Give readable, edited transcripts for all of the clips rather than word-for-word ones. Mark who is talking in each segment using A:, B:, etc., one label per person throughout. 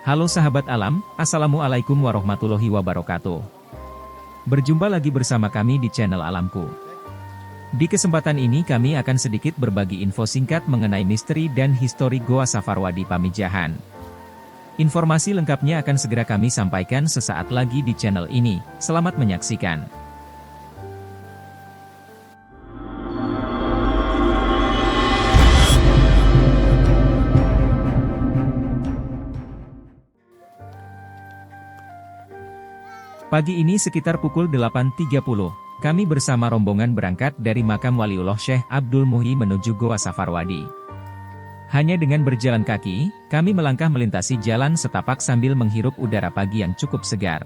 A: Halo sahabat alam, Assalamualaikum warahmatullahi wabarakatuh. Berjumpa lagi bersama kami di channel Alamku. Di kesempatan ini kami akan sedikit berbagi info singkat mengenai misteri dan histori Goa Safarwadi Pamijahan. Informasi lengkapnya akan segera kami sampaikan sesaat lagi di channel ini. Selamat menyaksikan. Pagi ini sekitar pukul 8.30, kami bersama rombongan berangkat dari makam Waliullah Syekh Abdul Muhyi menuju Goa Safarwadi. Hanya dengan berjalan kaki, kami melangkah melintasi jalan setapak sambil menghirup udara pagi yang cukup segar.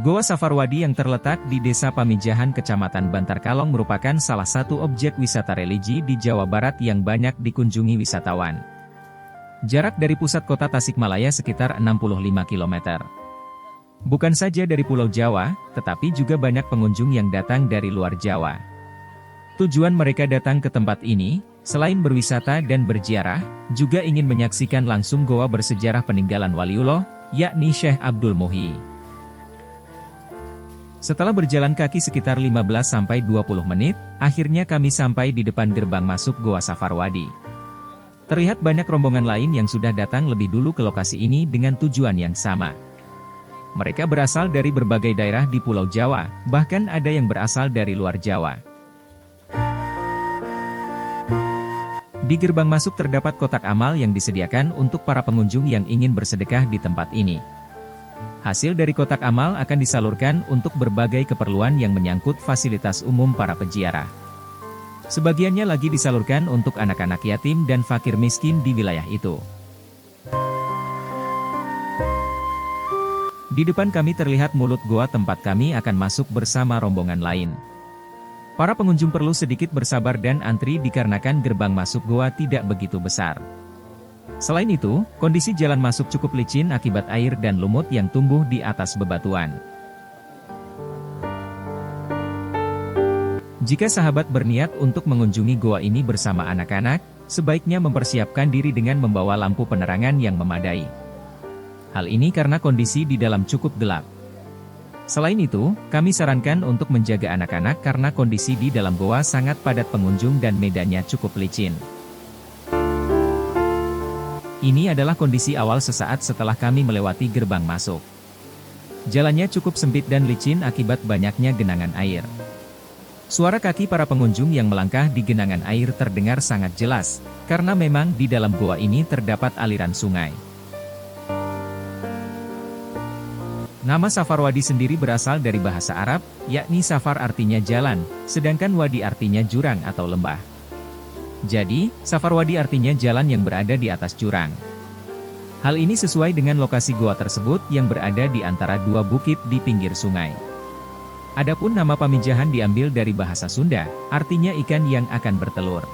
A: Goa Safarwadi yang terletak di Desa Pamijahan Kecamatan Bantar Kalong merupakan salah satu objek wisata religi di Jawa Barat yang banyak dikunjungi wisatawan. Jarak dari pusat kota Tasikmalaya sekitar 65 km. Bukan saja dari Pulau Jawa, tetapi juga banyak pengunjung yang datang dari luar Jawa. Tujuan mereka datang ke tempat ini, selain berwisata dan berziarah, juga ingin menyaksikan langsung goa bersejarah peninggalan Waliullah, yakni Syekh Abdul Muhyi. Setelah berjalan kaki sekitar 15-20 menit, akhirnya kami sampai di depan gerbang masuk Goa Safarwadi. Terlihat banyak rombongan lain yang sudah datang lebih dulu ke lokasi ini dengan tujuan yang sama. Mereka berasal dari berbagai daerah di Pulau Jawa, bahkan ada yang berasal dari luar Jawa. Di gerbang masuk terdapat kotak amal yang disediakan untuk para pengunjung yang ingin bersedekah di tempat ini. Hasil dari kotak amal akan disalurkan untuk berbagai keperluan yang menyangkut fasilitas umum para peziarah. Sebagiannya lagi disalurkan untuk anak-anak yatim dan fakir miskin di wilayah itu. Di depan kami terlihat mulut goa tempat kami akan masuk bersama rombongan lain. Para pengunjung perlu sedikit bersabar dan antri dikarenakan gerbang masuk goa tidak begitu besar. Selain itu, kondisi jalan masuk cukup licin akibat air dan lumut yang tumbuh di atas bebatuan. Jika sahabat berniat untuk mengunjungi goa ini bersama anak-anak, sebaiknya mempersiapkan diri dengan membawa lampu penerangan yang memadai. Hal ini karena kondisi di dalam cukup gelap. Selain itu, kami sarankan untuk menjaga anak-anak karena kondisi di dalam goa sangat padat pengunjung dan medannya cukup licin. Ini adalah kondisi awal sesaat setelah kami melewati gerbang masuk. Jalannya cukup sempit dan licin akibat banyaknya genangan air. Suara kaki para pengunjung yang melangkah di genangan air terdengar sangat jelas, karena memang di dalam goa ini terdapat aliran sungai. Nama Safarwadi sendiri berasal dari bahasa Arab, yakni safar artinya jalan, sedangkan wadi artinya jurang atau lembah. Jadi, Safarwadi artinya jalan yang berada di atas jurang. Hal ini sesuai dengan lokasi goa tersebut yang berada di antara dua bukit di pinggir sungai. Adapun nama Pamijahan diambil dari bahasa Sunda, artinya ikan yang akan bertelur.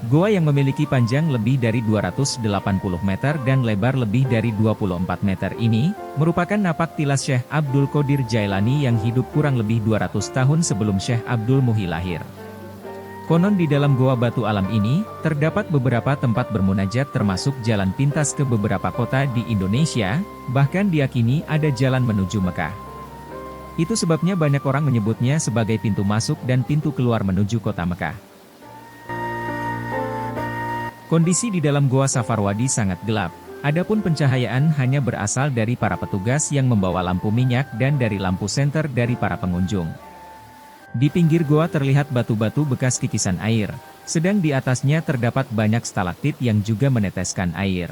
A: Goa yang memiliki panjang lebih dari 280 meter dan lebar lebih dari 24 meter ini, merupakan napak tilas Syekh Abdul Qadir Jailani yang hidup kurang lebih 200 tahun sebelum Syekh Abdul Muhyi lahir. Konon di dalam goa batu alam ini, terdapat beberapa tempat bermunajat termasuk jalan pintas ke beberapa kota di Indonesia, bahkan diyakini ada jalan menuju Mekah. Itu sebabnya banyak orang menyebutnya sebagai pintu masuk dan pintu keluar menuju kota Mekah. Kondisi di dalam Goa Safarwadi sangat gelap, adapun pencahayaan hanya berasal dari para petugas yang membawa lampu minyak dan dari lampu senter dari para pengunjung. Di pinggir goa terlihat batu-batu bekas kikisan air, sedang di atasnya terdapat banyak stalaktit yang juga meneteskan air.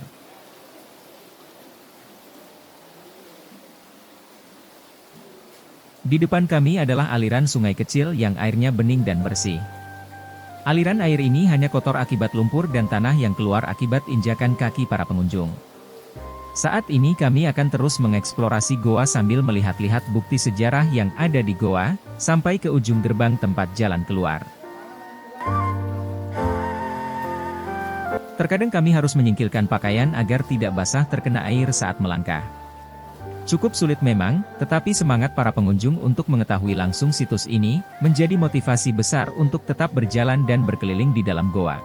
A: Di depan kami adalah aliran sungai kecil yang airnya bening dan bersih. Aliran air ini hanya kotor akibat lumpur dan tanah yang keluar akibat injakan kaki para pengunjung. Saat ini kami akan terus mengeksplorasi goa sambil melihat-lihat bukti sejarah yang ada di goa, sampai ke ujung gerbang tempat jalan keluar. Terkadang kami harus menyingkirkan pakaian agar tidak basah terkena air saat melangkah. Cukup sulit memang, tetapi semangat para pengunjung untuk mengetahui langsung situs ini, menjadi motivasi besar untuk tetap berjalan dan berkeliling di dalam goa.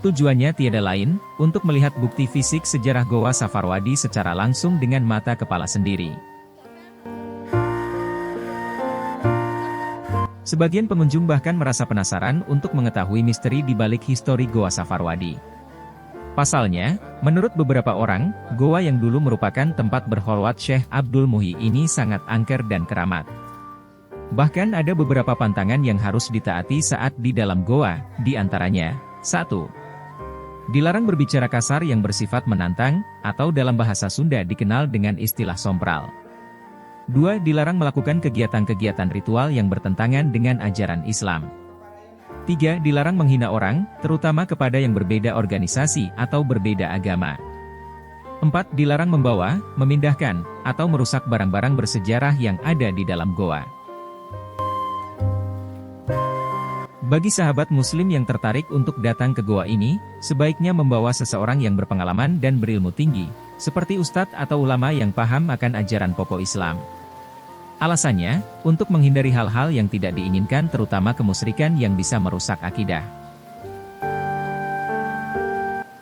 A: Tujuannya tiada lain, untuk melihat bukti fisik sejarah Goa Safarwadi secara langsung dengan mata kepala sendiri. Sebagian pengunjung bahkan merasa penasaran untuk mengetahui misteri di balik histori Goa Safarwadi. Pasalnya, menurut beberapa orang, goa yang dulu merupakan tempat berkholwat Syekh Abdul Muhyi ini sangat angker dan keramat. Bahkan ada beberapa pantangan yang harus ditaati saat di dalam goa, di antaranya, 1. Dilarang berbicara kasar yang bersifat menantang, atau dalam bahasa Sunda dikenal dengan istilah sompral. 2. Dilarang melakukan kegiatan-kegiatan ritual yang bertentangan dengan ajaran Islam. 3. Dilarang menghina orang, terutama kepada yang berbeda organisasi atau berbeda agama. 4. Dilarang membawa, memindahkan, atau merusak barang-barang bersejarah yang ada di dalam goa. Bagi sahabat muslim yang tertarik untuk datang ke goa ini, sebaiknya membawa seseorang yang berpengalaman dan berilmu tinggi, seperti ustadz atau ulama yang paham akan ajaran pokok Islam. Alasannya, untuk menghindari hal-hal yang tidak diinginkan terutama kemusyrikan yang bisa merusak akidah.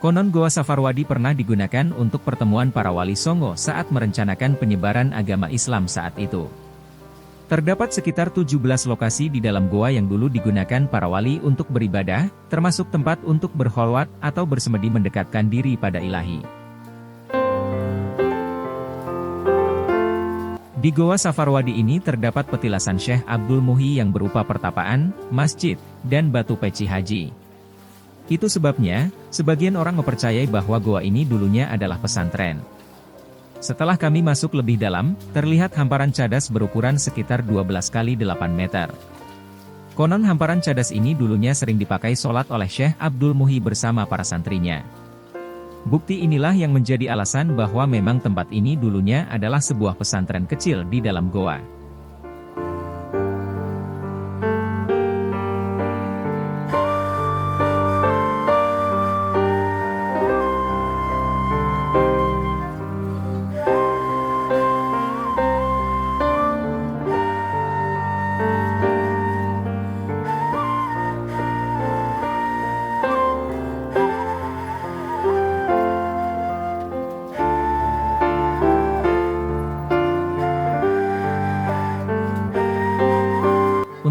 A: Konon Goa Safarwadi pernah digunakan untuk pertemuan para wali Songo saat merencanakan penyebaran agama Islam saat itu. Terdapat sekitar 17 lokasi di dalam goa yang dulu digunakan para wali untuk beribadah, termasuk tempat untuk berkholwat atau bersemedi mendekatkan diri pada ilahi. Di Goa Safarwadi ini terdapat petilasan Syekh Abdul Muhyi yang berupa pertapaan, masjid, dan batu peci haji. Itu sebabnya, sebagian orang mempercayai bahwa goa ini dulunya adalah pesantren. Setelah kami masuk lebih dalam, terlihat hamparan cadas berukuran sekitar 12 kali 8 meter. Konon hamparan cadas ini dulunya sering dipakai sholat oleh Syekh Abdul Muhyi bersama para santrinya. Bukti inilah yang menjadi alasan bahwa memang tempat ini dulunya adalah sebuah pesantren kecil di dalam goa.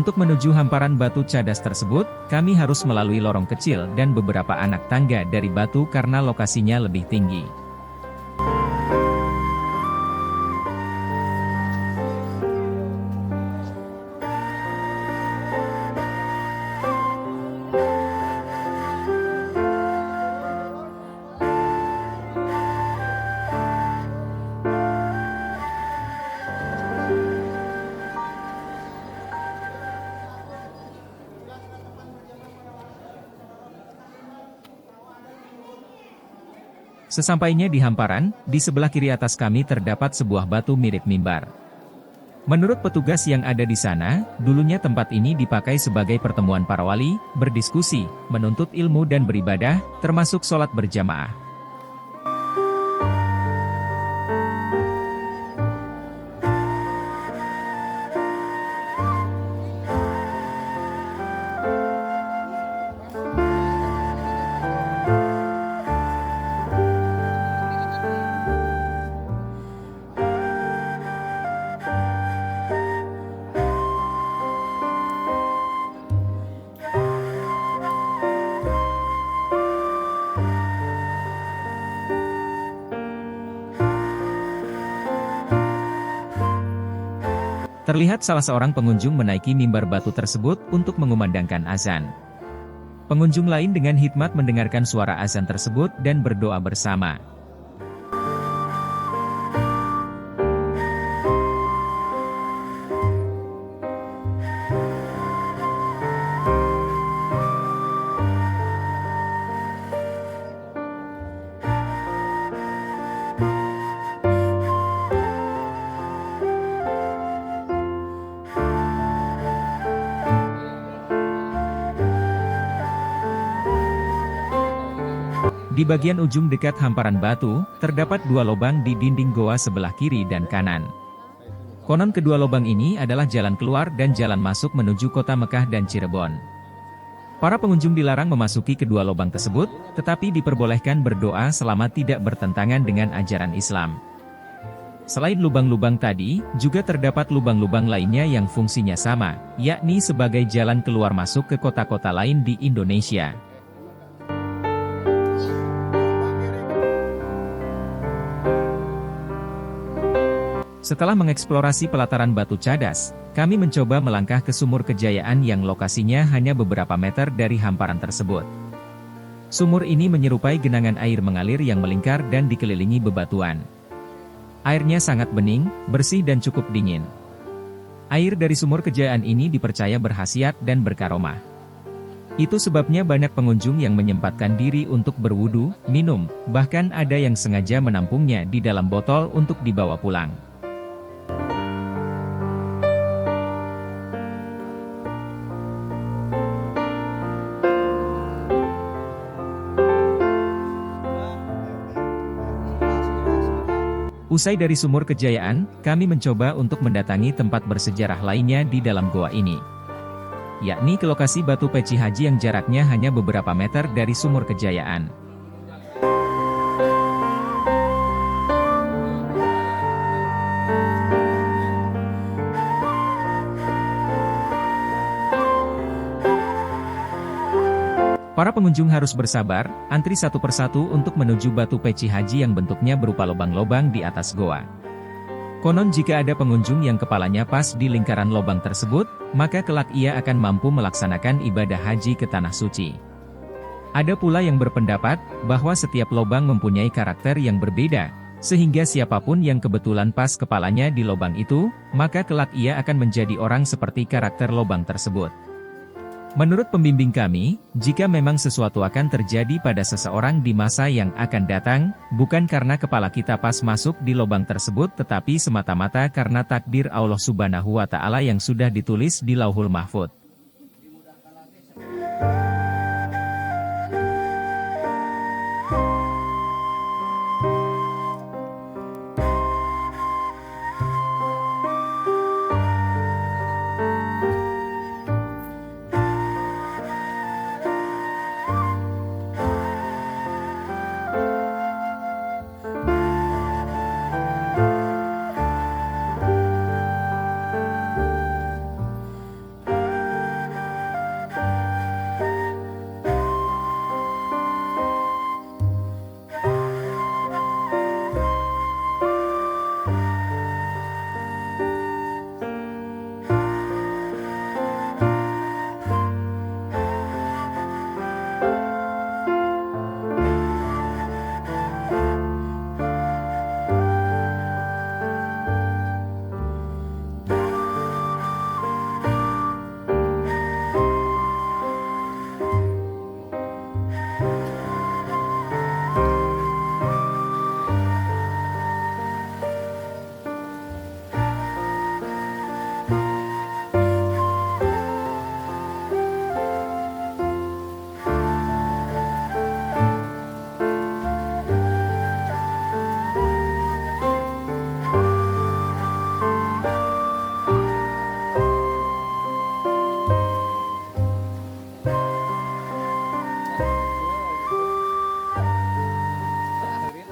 A: Untuk menuju hamparan batu cadas tersebut, kami harus melalui lorong kecil dan beberapa anak tangga dari batu karena lokasinya lebih tinggi. Sesampainya di hamparan, di sebelah kiri atas kami terdapat sebuah batu mirip mimbar. Menurut petugas yang ada di sana, dulunya tempat ini dipakai sebagai pertemuan para wali, berdiskusi, menuntut ilmu dan beribadah, termasuk sholat berjamaah. Terlihat salah seorang pengunjung menaiki mimbar batu tersebut untuk mengumandangkan azan. Pengunjung lain dengan hikmat mendengarkan suara azan tersebut dan berdoa bersama. Di bagian ujung dekat hamparan batu, terdapat dua lubang di dinding goa sebelah kiri dan kanan. Konon kedua lubang ini adalah jalan keluar dan jalan masuk menuju kota Mekah dan Cirebon. Para pengunjung dilarang memasuki kedua lubang tersebut, tetapi diperbolehkan berdoa selama tidak bertentangan dengan ajaran Islam. Selain lubang-lubang tadi, juga terdapat lubang-lubang lainnya yang fungsinya sama, yakni sebagai jalan keluar masuk ke kota-kota lain di Indonesia. Setelah mengeksplorasi pelataran Batu Cadas, kami mencoba melangkah ke Sumur Kejayaan yang lokasinya hanya beberapa meter dari hamparan tersebut. Sumur ini menyerupai genangan air mengalir yang melingkar dan dikelilingi bebatuan. Airnya sangat bening, bersih dan cukup dingin. Air dari Sumur Kejayaan ini dipercaya berkhasiat dan berkaromah. Itu sebabnya banyak pengunjung yang menyempatkan diri untuk berwudu, minum, bahkan ada yang sengaja menampungnya di dalam botol untuk dibawa pulang. Usai dari Sumur Kejayaan, kami mencoba untuk mendatangi tempat bersejarah lainnya di dalam goa ini. Yakni ke lokasi Batu Peci Haji yang jaraknya hanya beberapa meter dari Sumur Kejayaan. Para pengunjung harus bersabar, antri satu persatu untuk menuju Batu Peci Haji yang bentuknya berupa lubang-lubang di atas goa. Konon jika ada pengunjung yang kepalanya pas di lingkaran lubang tersebut, maka kelak ia akan mampu melaksanakan ibadah haji ke Tanah Suci. Ada pula yang berpendapat, bahwa setiap lubang mempunyai karakter yang berbeda, sehingga siapapun yang kebetulan pas kepalanya di lubang itu, maka kelak ia akan menjadi orang seperti karakter lubang tersebut. Menurut pembimbing kami, jika memang sesuatu akan terjadi pada seseorang di masa yang akan datang, bukan karena kepala kita pas masuk di lubang tersebut tetapi semata-mata karena takdir Allah Subhanahu wa Ta'ala yang sudah ditulis di Lauhul Mahfudz.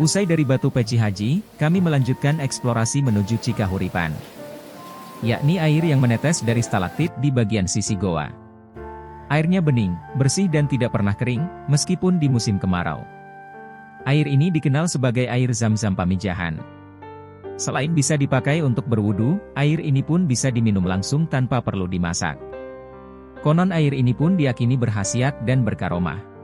A: Usai dari Batu Peci Haji, kami melanjutkan eksplorasi menuju Cikahuripan. Yakni air yang menetes dari stalaktit di bagian sisi goa. Airnya bening, bersih dan tidak pernah kering, meskipun di musim kemarau. Air ini dikenal sebagai air Zam-Zam Pamijahan. Selain bisa dipakai untuk berwudu, air ini pun bisa diminum langsung tanpa perlu dimasak. Konon air ini pun diyakini berkhasiat dan berkaromah.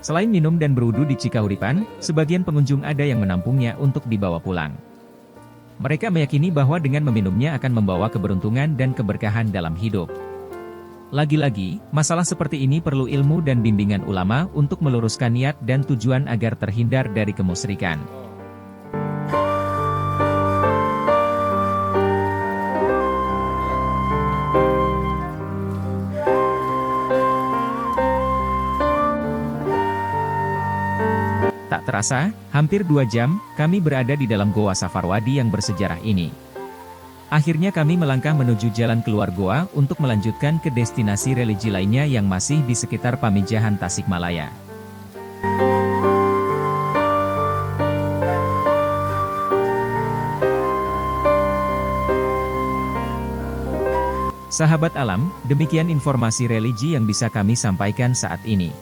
A: Selain minum dan berwudu di Cikahuripan, sebagian pengunjung ada yang menampungnya untuk dibawa pulang. Mereka meyakini bahwa dengan meminumnya akan membawa keberuntungan dan keberkahan dalam hidup. Lagi-lagi, masalah seperti ini perlu ilmu dan bimbingan ulama untuk meluruskan niat dan tujuan agar terhindar dari kemusyrikan. Tak terasa, hampir 2 jam, kami berada di dalam Goa Safarwadi yang bersejarah ini. Akhirnya kami melangkah menuju jalan keluar goa untuk melanjutkan ke destinasi religi lainnya yang masih di sekitar Pamijahan Tasikmalaya. Sahabat alam, demikian informasi religi yang bisa kami sampaikan saat ini.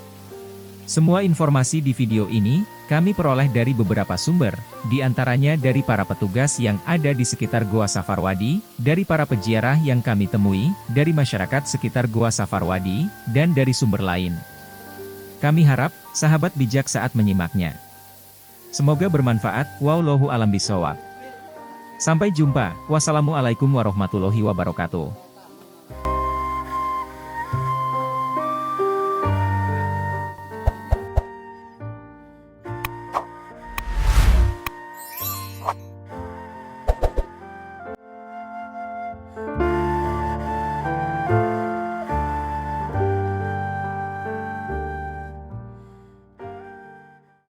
A: Semua informasi di video ini, kami peroleh dari beberapa sumber, di antaranya dari para petugas yang ada di sekitar Goa Safarwadi, dari para peziarah yang kami temui, dari masyarakat sekitar Goa Safarwadi, dan dari sumber lain. Kami harap, sahabat bijak saat menyimaknya. Semoga bermanfaat, wallahu alam bishawab. Sampai jumpa, wassalamualaikum warahmatullahi wabarakatuh.